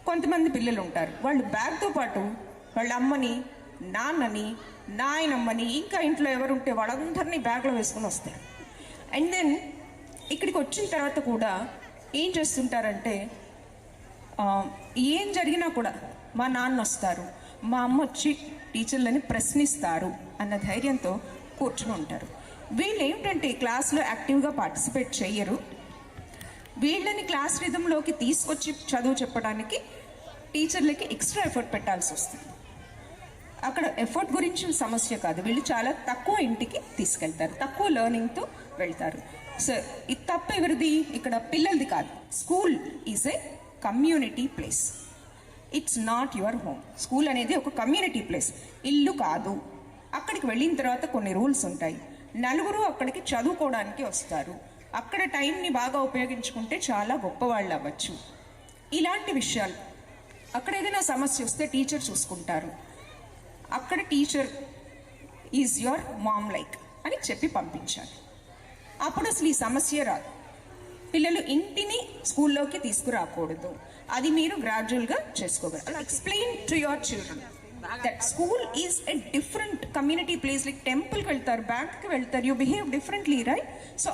కొంతమంది పిల్లలు ఉంటారు, వాళ్ళు బ్యాగ్తో పాటు వాళ్ళ అమ్మని, నాన్నని, నాయనమ్మని, ఇంకా ఇంట్లో ఎవరుంటే వాళ్ళందరినీ బ్యాగ్లో వేసుకుని వస్తారు. అండ్ దెన్ ఇక్కడికి వచ్చిన తర్వాత కూడా ఏం చేస్తుంటారంటే, ఏం జరిగినా కూడా మా నాన్న వస్తారు, మా అమ్మ వచ్చి టీచర్లని ప్రశ్నిస్తారు అన్న ధైర్యంతో కూర్చుని ఉంటారు. వీళ్ళు ఏమిటంటే క్లాస్లో యాక్టివ్గా పార్టిసిపేట్ చేయరు. వీళ్ళని క్లాస్ రిథంలోకి తీసుకొచ్చి చదువు చెప్పడానికి టీచర్లకి ఎక్స్ట్రా ఎఫర్ట్ పెట్టాల్సి వస్తుంది. అక్కడ ఎఫర్ట్ గురించి సమస్య కాదు, వీళ్ళు చాలా తక్కువ ఇంటికి తీసుకెళ్తారు, తక్కువ లెర్నింగ్తో వెళ్తారు. సో ఇది తప్పు ఎవరిది? ఇక్కడ పిల్లలది కాదు. School is a community place, it's not your home. School అనేది ఒక కమ్యూనిటీ ప్లేస్, ఇల్లు కాదు. అక్కడికి వెళ్ళిన తర్వాత కొన్ని రూల్స్ ఉంటాయి. నలుగురు అక్కడికి చదువుకోవడానికి వస్తారు. అక్కడ టైంని బాగా ఉపయోగించుకుంటే చాలా గొప్పవాళ్ళు అవ్వచ్చు. ఇలాంటి విషయాలు, అక్కడ ఏదైనా సమస్య వస్తే టీచర్ చూసుకుంటారు. అక్కడ teacher is your mom like అని చెప్పి పంపించాలి. అప్పుడు అసలు ఈ సమస్య రాదు. పిల్లలు ఇంటిని స్కూల్లోకి తీసుకురాకూడదు. అది మీరు గ్రాడ్యువల్గా చేసుకోగలరు. Explain to your children that school is a different community place. Like టెంపుల్కి వెళ్తారు, బ్యాంక్కి వెళ్తారు, you behave differently, right? So